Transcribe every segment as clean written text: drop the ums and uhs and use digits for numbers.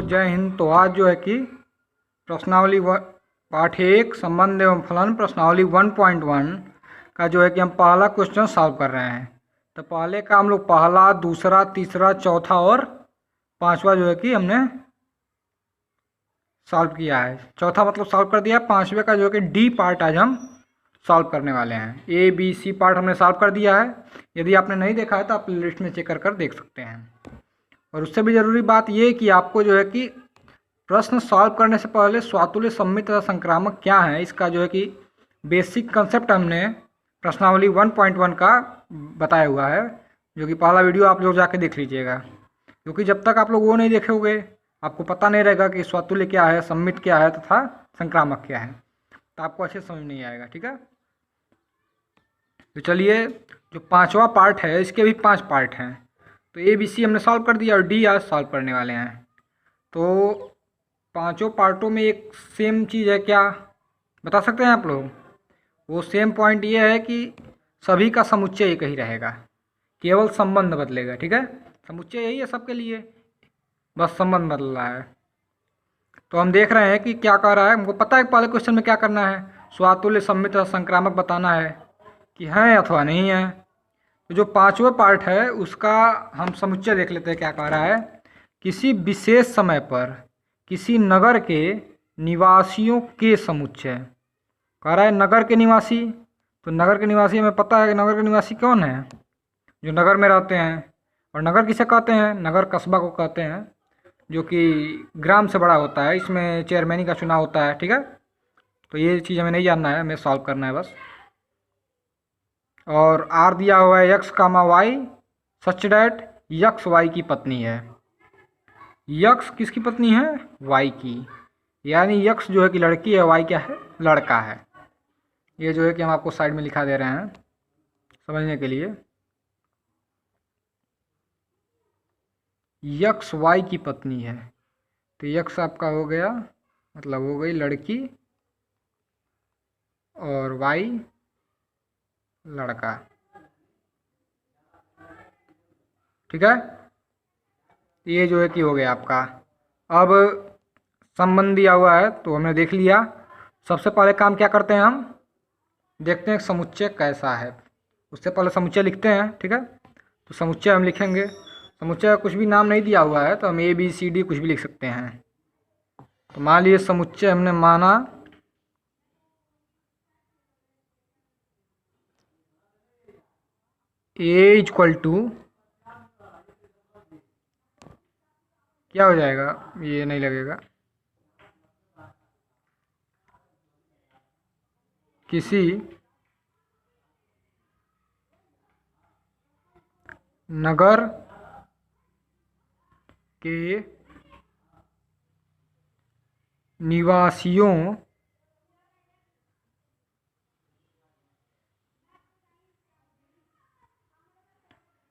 जय हिंद। तो आज जो है कि प्रश्नावली पाठ 1 संबंध एवं फलन प्रश्नावली 1.1 का जो है कि हम पहला क्वेश्चन सॉल्व कर रहे हैं। तो पहले का हम लोग पहला, दूसरा, तीसरा, चौथा और पांचवा जो है कि हमने सॉल्व किया है। चौथा मतलब सॉल्व कर दिया। पांचवे का जो है कि डी पार्ट आज हम सॉल्व करने वाले हैं। ए बी सी पार्ट हमने सॉल्व कर दिया है। यदि आपने नहीं देखा है तो आप लिस्ट में चेक कर देख सकते हैं। और उससे भी ज़रूरी बात यह है कि आपको जो है कि प्रश्न सॉल्व करने से पहले स्वातुल्य सम्मित तथा संक्रामक क्या है, इसका जो है कि बेसिक कंसेप्ट हमने प्रश्नावली 1.1 का बताया हुआ है, जो कि पहला वीडियो आप लोग जाके देख लीजिएगा। क्योंकि जब तक आप लोग वो नहीं देखोगे आपको पता नहीं रहेगा कि स्वातुल्य क्या है, सम्मित क्या है तथा संक्रामक क्या है, तो आपको अच्छे समझ नहीं आएगा। ठीक है, तो चलिए, जो पांचवा पार्ट है इसके भी 5 पार्ट हैं। तो ए बी सी हमने सॉल्व कर दिया और डी आज सॉल्व करने वाले हैं। तो पांचों पार्टों में एक सेम चीज़ है, क्या बता सकते हैं आप लोग? वो सेम पॉइंट ये है कि सभी का समुच्चय एक ही रहेगा, केवल संबंध बदलेगा। ठीक है, समुच्चय यही है सबके लिए, बस संबंध बदल रहा है। तो हम देख रहे हैं कि क्या कर रहा है। हमको पता है पहले क्वेश्चन में क्या करना है, स्वातुल्य सम्मित और संक्रामक बताना है कि हैं अथवा नहीं है। तो जो पांचवा पार्ट है उसका हम समुच्चय देख लेते हैं क्या कह रहा है। किसी विशेष समय पर किसी नगर के निवासियों के समुच्चय कह रहा है। नगर के निवासी, तो नगर के निवासी हमें पता है कि नगर के निवासी कौन है, जो नगर में रहते हैं। और नगर किसे कहते हैं? नगर कस्बा को कहते हैं, जो कि ग्राम से बड़ा होता है। इसमें चेयरमैनी का चुनाव होता है। ठीक है, तो ये चीज़ हमें नहीं जानना है, हमें सॉल्व करना है बस। और आर दिया हुआ है x comma y such that x y की पत्नी है। यक्स किसकी पत्नी है? वाई की, यानी यक्स जो है कि लड़की है, वाई क्या है? लड़का है। ये जो है कि हम आपको साइड में लिखा दे रहे हैं समझने के लिए। यक्स वाई की पत्नी है, तो यक्स आपका हो गया, मतलब हो गई लड़की, और वाई लड़का। ठीक है, ये जो है कि हो गया आपका। अब संबंध दिया हुआ है तो हमने देख लिया। सबसे पहले काम क्या करते हैं, हम देखते हैं समुच्चय कैसा है। उससे पहले समुच्चय लिखते हैं। ठीक है, तो समुच्चय हम लिखेंगे। समुच्चय का कुछ भी नाम नहीं दिया हुआ है तो हम ए बी सी डी कुछ भी लिख सकते हैं। तो मान लीजिए समुच्चय हमने माना ए इक्वल टू, क्या हो जाएगा, ये नहीं लगेगा, किसी नगर के निवासियों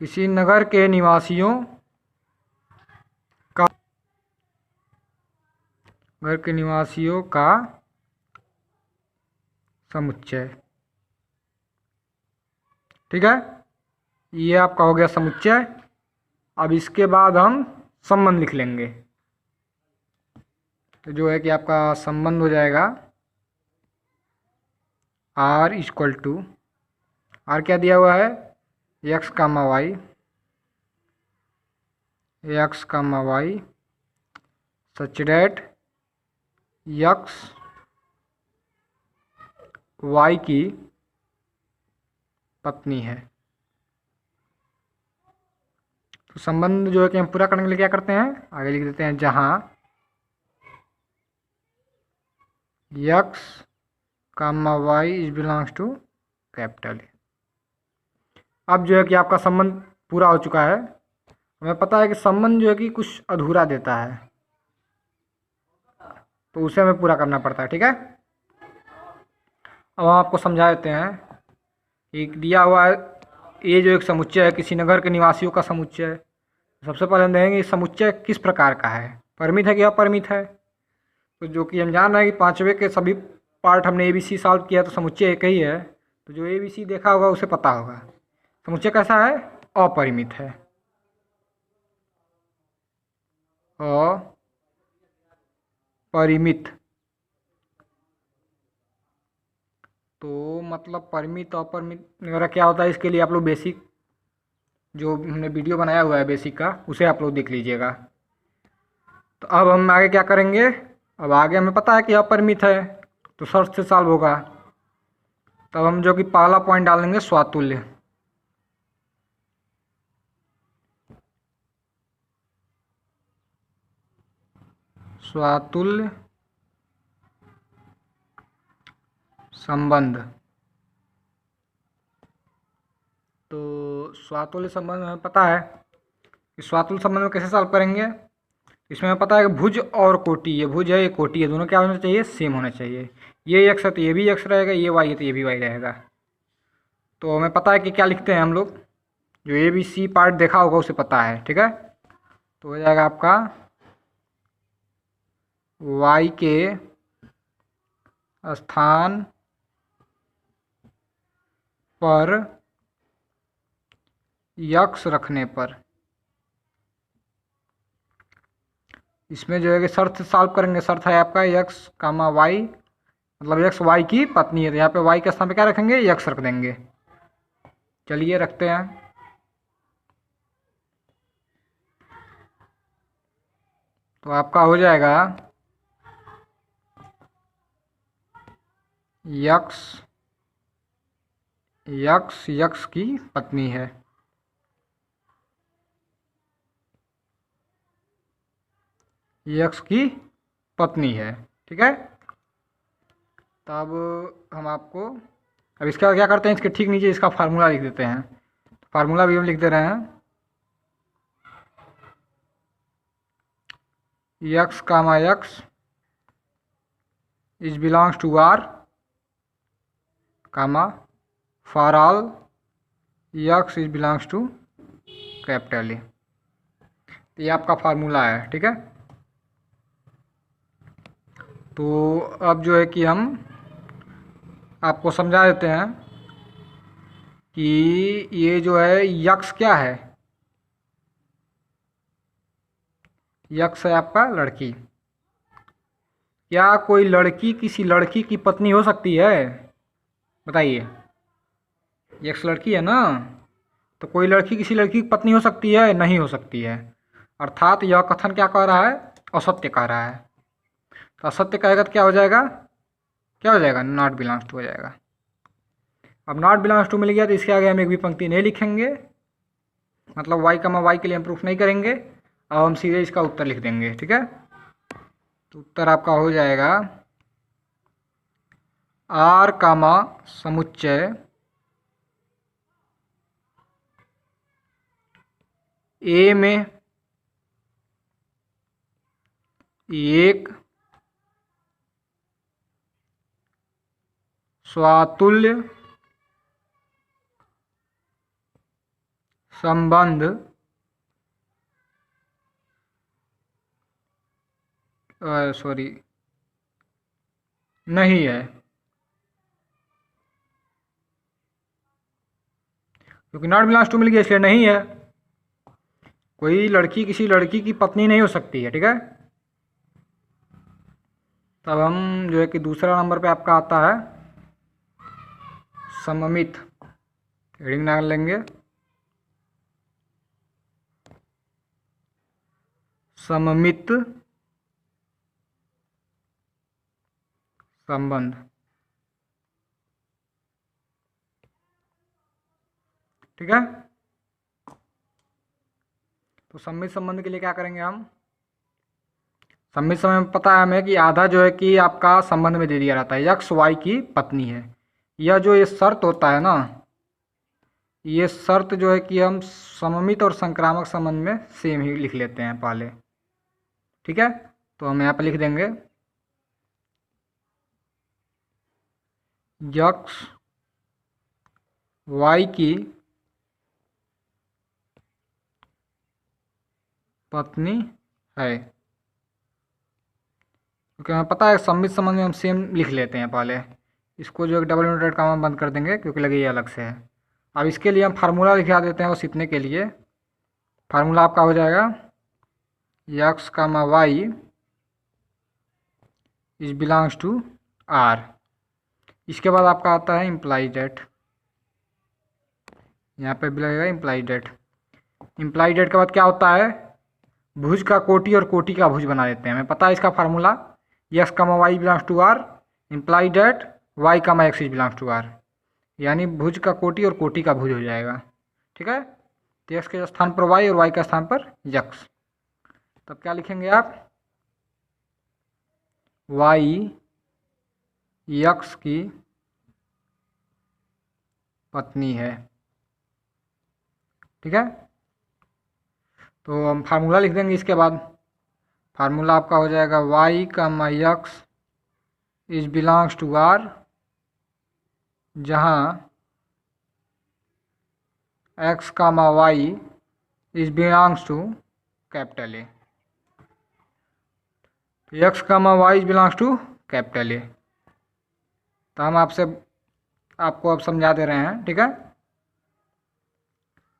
किसी नगर के निवासियों का, घर के निवासियों का समुच्चय। ठीक है, ये आपका हो गया समुच्चय। अब इसके बाद हम संबंध लिख लेंगे। तो जो है कि आपका संबंध हो जाएगा आर इक्वल टू, आर क्या दिया हुआ है, x comma y, x comma y such that x y की पत्नी है। तो संबंध जो है कि हम पूरा करने के लिए क्या करते हैं, आगे लिख देते हैं जहां x comma y is belongs to capital. अब जो है कि आपका संबंध पूरा हो चुका है। हमें पता है कि संबंध जो है कि कुछ अधूरा देता है, तो उसे हमें पूरा करना पड़ता है। ठीक है, अब हम आपको समझा देते हैं। एक दिया हुआ है ये जो एक समुच्चय है, किसी नगर के निवासियों का समुच्चय। सबसे पहले हम देखेंगे समुच्चय किस प्रकार का है, परिमित है कि अपरिमित है। तो जो कि हम जान रहे हैं कि पांचवे के सभी पार्ट हमने ए बी सी सॉल्व किया, तो समुच्चय एक ही है। तो जो ए बी सी देखा होगा उसे पता होगा समुच्चय कैसा है, अपरिमित है। परिमित। तो मतलब परिमित अपरिमित वगैरह क्या होता है, इसके लिए आप लोग बेसिक जो हमने वीडियो बनाया हुआ है बेसिक का, उसे आप लोग देख लीजिएगा। तो अब हम आगे क्या करेंगे, अब आगे हमें पता है कि अपरिमित है तो शर्त से सॉल्व होगा। तब हम जो कि पहला पॉइंट डालेंगे स्वातुल्य। स्वातुल्य संबंध। तो स्वातुल्य संबंध हमें पता है कि स्वातुल्य संबंध में कैसे सॉल्व करेंगे। इसमें हमें पता है कि भुज और कोटि, ये भुज है ये कोटि है, दोनों क्या होना चाहिए, सेम होना चाहिए। ये एक्स है तो ये भी एक्स रहेगा, ये वाई है तो ये भी वाई रहेगा। तो हमें पता है कि क्या लिखते हैं हम लोग, जो ए बी सी पार्ट देखा होगा उसे पता है, ठीक है। तो हो जाएगा आपका y के स्थान पर यक्स रखने पर, इसमें जो है कि शर्त सॉल्व करेंगे। शर्त है आपका यक्स कामा वाई, मतलब यक्स वाई की पत्नी है, तो यहाँ पे वाई के स्थान पे क्या रखेंगे, यक्स रख देंगे। चलिए रखते हैं। तो आपका हो जाएगा यक्स, यक्स यक्स की पत्नी है, यक्स की पत्नी है, ठीक है। तब हम आपको अब इसका क्या करते हैं, इसके ठीक नीचे इसका फार्मूला लिख देते हैं। फार्मूला भी हम लिख दे रहे हैं, x comma x is belongs to R comma for all x is belongs to capital A. ये आपका फार्मूला है, ठीक है। तो अब जो है कि हम आपको समझा देते हैं कि ये जो है यक्स क्या है, यक्स है आपका लड़की। क्या कोई लड़की किसी लड़की की पत्नी हो सकती है, बताइए। यक्स लड़की है ना, तो कोई लड़की किसी लड़की की पत्नी हो सकती है, नहीं हो सकती है। अर्थात यह कथन क्या कह रहा है, असत्य कह रहा है। तो असत्य कहेगा तो क्या हो जाएगा, क्या हो जाएगा, नॉट बिलोंग्स टू हो जाएगा। अब नॉट बिलोंग्स टू मिल गया तो इसके आगे हम एक भी पंक्ति नहीं लिखेंगे, मतलब वाई कमा वाई के लिए हम प्रूफ नहीं करेंगे। अब हम सीधे इसका उत्तर लिख देंगे, ठीक है। तो उत्तर आपका हो जाएगा आर कामा समुच्चय ए में एक स्वातुल्य संबंध सॉरी नहीं है, क्योंकि नॉट बिलोंग्स टू मिल गया इसलिए नहीं है। कोई लड़की किसी लड़की की पत्नी नहीं हो सकती है, ठीक है। तब हम जो है कि दूसरा नंबर पे आपका आता है सममित, हेडिंग डाल लेंगे सममित संबंध, ठीक है। तो सममित संबंध के लिए क्या करेंगे हम, सममित समय में पता है हमें कि आधा जो है कि आपका संबंध में दे दिया रहता है, यक्स वाई की पत्नी है। यह जो ये शर्त होता है ना, ये शर्त जो है कि हम सममित और संक्रामक संबंध में सेम ही लिख लेते हैं पहले, ठीक है। तो हम यहाँ पर लिख देंगे यक्स वाई की पत्नी है, क्योंकि हमें पता है सममित संबंध में हम सेम लिख लेते हैं पहले। इसको जो है डबल इन्वर्टेड कॉमा बंद कर देंगे क्योंकि लगे ये अलग से है। अब इसके लिए हम फार्मूला लिखा देते हैं, बस इतने के लिए। फार्मूला आपका हो जाएगा x comma y is belongs to R. इसके बाद आपका आता है इम्प्लाई डेट, यहाँ पे भी लगेगा इम्प्लाई डेट। इम्प्लाई डेट के बाद क्या होता है, भुज का कोटि और कोटि का भुज बना देते हैं। हमें पता है इसका formula, x comma y belongs to R, imply that y comma x is belongs to R, यानी भुज का कोटि और कोटि का भुज हो जाएगा। ठीक है, तो एक्स के स्थान पर वाई और वाई के स्थान पर एक्स। तब क्या लिखेंगे आप, वाई एक्स की पत्नी है। ठीक है, तो हम फार्मूला लिख देंगे। इसके बाद फार्मूला आपका हो जाएगा वाई का माई X is belongs to R, जहाँ एक्स का मा Y is belongs to capital A. X का मा Y is belongs to capital A. तो हम आपको अब समझा दे रहे हैं। ठीक है,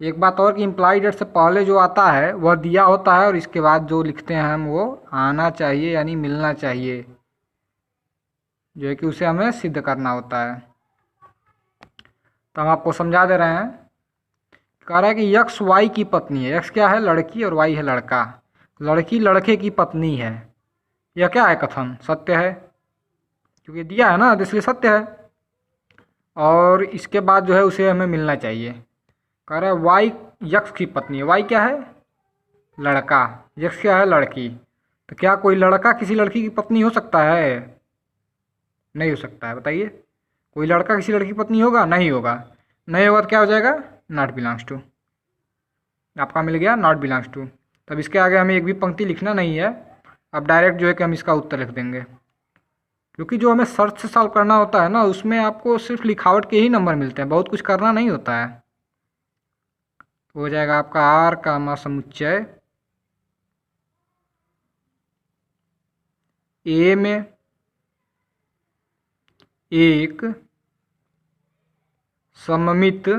एक बात और कि इम्प्लाई डेट से पहले जो आता है वह दिया होता है, और इसके बाद जो लिखते हैं हम वो आना चाहिए, यानी मिलना चाहिए, जो है कि उसे हमें सिद्ध करना होता है। तो हम आपको समझा दे रहे हैं। कह रहा है कि यक्स वाई की पत्नी है। यक्स क्या है, लड़की, और वाई है लड़का। लड़की लड़के की पत्नी है। यह क्या है, कथन सत्य है, क्योंकि दिया है ना, तो इसलिए सत्य है। और इसके बाद जो है उसे हमें मिलना चाहिए। कह रहा है वाई यक्स की पत्नी है। वाई क्या है, लड़का, यक्स क्या है, लड़की। तो क्या कोई लड़का किसी लड़की की पत्नी हो सकता है, नहीं हो सकता है। बताइए, कोई लड़का किसी लड़की की पत्नी होगा, नहीं होगा। नहीं होगा तो क्या हो जाएगा, नॉट बिलोंग्स टू। आपका मिल गया नॉट बिलोंग्स टू। तब इसके आगे हमें एक भी पंक्ति लिखना नहीं है, अब डायरेक्ट जो है कि हम इसका उत्तर लिख देंगे, क्योंकि जो हमें सर्च से सॉल्व करना होता है ना, उसमें आपको सिर्फ लिखावट के ही नंबर मिलते हैं, बहुत कुछ करना नहीं होता है। हो जाएगा आपका आर का मा समुच्चय ए में एक सममित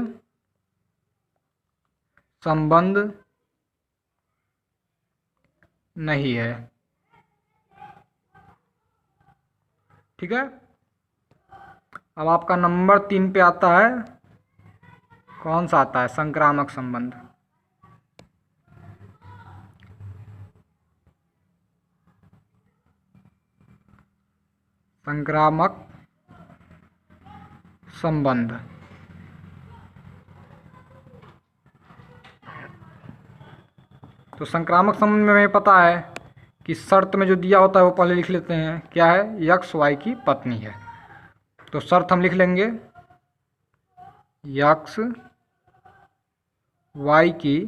संबंध नहीं है। ठीक है, अब आपका नंबर 3 पे आता है, कौन सा आता है, संक्रामक संबंध। संक्रामक संबंध। तो संक्रामक संबंध में हमें पता है कि शर्त में जो दिया होता है वो पहले लिख लेते हैं। क्या है, यक्स वाई की पत्नी है। तो शर्त हम लिख लेंगे, यक्स वाई की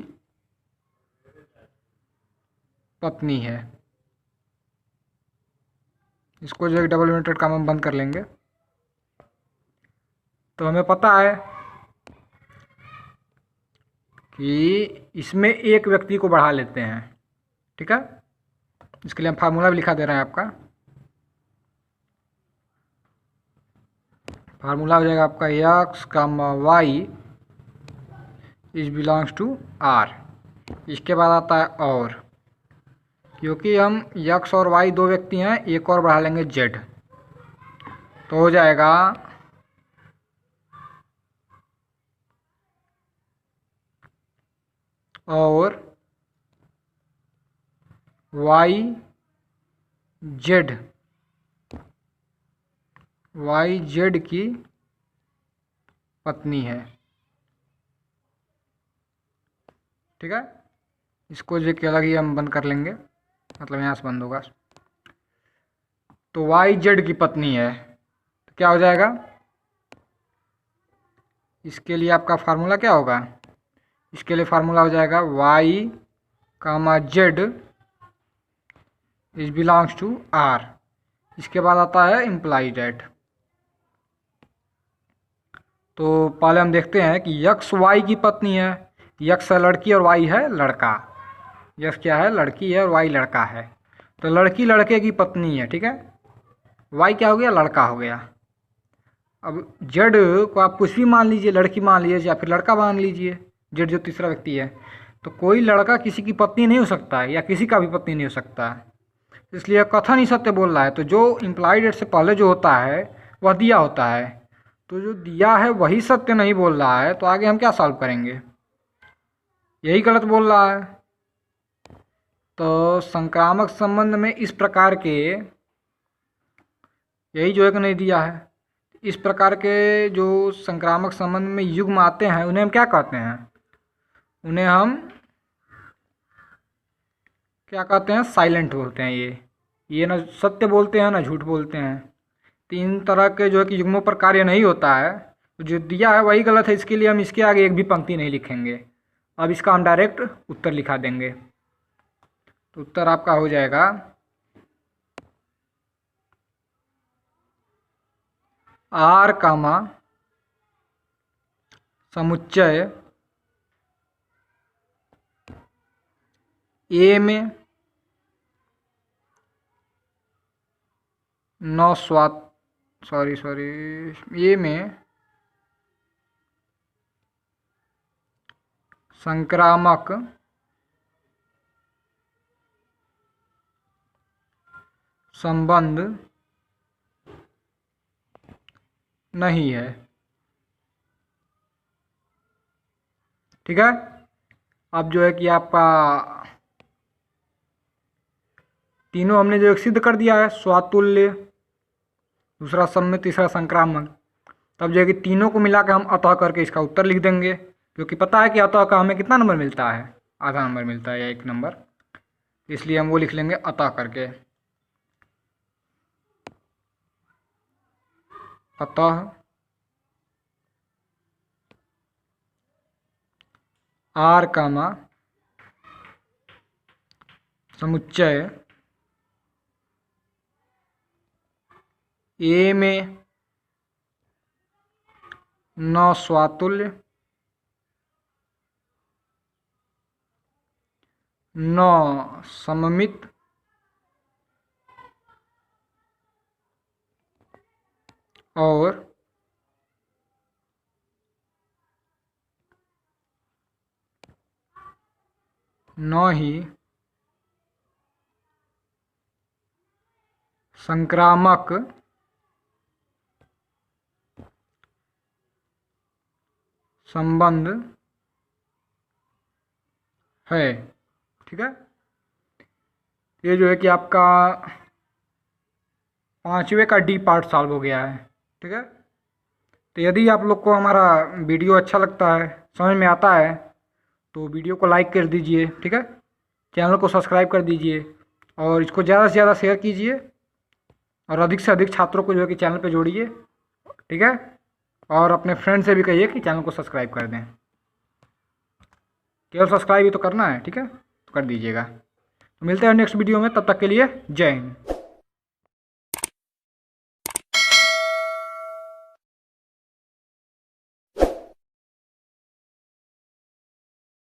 पत्नी है। इसको जो है डबल इन्वर्टेड कॉमा हम बंद कर लेंगे। तो हमें पता है कि इसमें एक व्यक्ति को बढ़ा लेते हैं। ठीक है, इसके लिए हम फार्मूला भी लिखा दे रहे हैं। आपका फार्मूला हो जाएगा आपका x comma y is belongs to R. इसके बाद आता है और, क्योंकि हम एक्स और वाई दो व्यक्ति हैं, एक और बढ़ा लेंगे जेड। तो हो जाएगा और वाई जेड की पत्नी है। ठीक है, इसको जो कि अलग ही हम बंद कर लेंगे, मतलब यहाँ से बंद होगा। तो वाई जेड की पत्नी है, तो क्या हो जाएगा, इसके लिए आपका फार्मूला क्या होगा, इसके लिए फार्मूला हो जाएगा y comma z is belongs to R. इसके बाद आता है इम्प्लाई डेट। तो पहले हम देखते हैं कि यक्स वाई की पत्नी है। यक्स है लड़की और वाई है लड़का। यक्स क्या है, लड़की है, और वाई लड़का है। तो लड़की लड़के की पत्नी है। ठीक है, वाई क्या हो गया, लड़का हो गया। अब जेड को आप कुछ भी मान लीजिए, लड़की मान लीजिए या फिर लड़का मान लीजिए, जेड जो तीसरा व्यक्ति है। तो कोई लड़का किसी की पत्नी नहीं हो सकता है, या किसी का भी पत्नी नहीं हो सकता है। इसलिए कथन ही सत्य बोल रहा है। तो जो इम्प्लाइड एट से पहले जो होता है वह दिया होता है, तो जो दिया है वही सत्य नहीं बोल रहा है, तो आगे हम क्या सॉल्व करेंगे? यही गलत बोल रहा है। तो संक्रामक संबंध में इस प्रकार के, यही जो है कि नहीं दिया है, इस प्रकार के जो संक्रामक संबंध में युग्म आते हैं उन्हें हम क्या कहते हैं? उन्हें हम क्या कहते हैं? साइलेंट बोलते हैं। ये ना सत्य बोलते हैं ना झूठ बोलते हैं। तीन तरह के जो है कि युग्मों पर कार्य नहीं होता है, तो जो दिया है वही गलत है। इसके लिए हम इसके आगे एक भी पंक्ति नहीं लिखेंगे। अब इसका हम डायरेक्ट उत्तर लिखा देंगे। तो उत्तर आपका हो जाएगा आर कामा समुच्चय ए में ए में संक्रामक संबंध नहीं है। ठीक है। अब जो है कि आपका तीनों हमने जो एक सिद्ध कर दिया है, स्वातुल्य, दूसरा सम्मित, तीसरा संक्रामक। तब जो है कि तीनों को मिला के हम अतः करके इसका उत्तर लिख देंगे, क्योंकि पता है कि अतः का हमें कितना नंबर मिलता है? आधा नंबर मिलता है या एक नंबर, इसलिए हम वो लिख लेंगे अतः करके। अतः आर कामा समुच्चय ए में न स्वातुल्य न सममित और न ही संक्रामक संबंध है। ठीक है। ये जो है कि आपका पांचवे का डी पार्ट सॉल्व हो गया है। ठीक है। तो यदि आप लोग को हमारा वीडियो अच्छा लगता है, समझ में आता है, तो वीडियो को लाइक कर दीजिए। ठीक है। चैनल को सब्सक्राइब कर दीजिए और इसको ज़्यादा से ज़्यादा शेयर कीजिए और अधिक से अधिक छात्रों को जो है कि चैनल पे जोड़िए। ठीक है। और अपने फ्रेंड से भी कहिए कि चैनल को सब्सक्राइब कर दें। केवल सब्सक्राइब ही तो करना है। ठीक है। तो कर दीजिएगा। तो मिलते हैं नेक्स्ट वीडियो में, तब तक के लिए जय हिंद।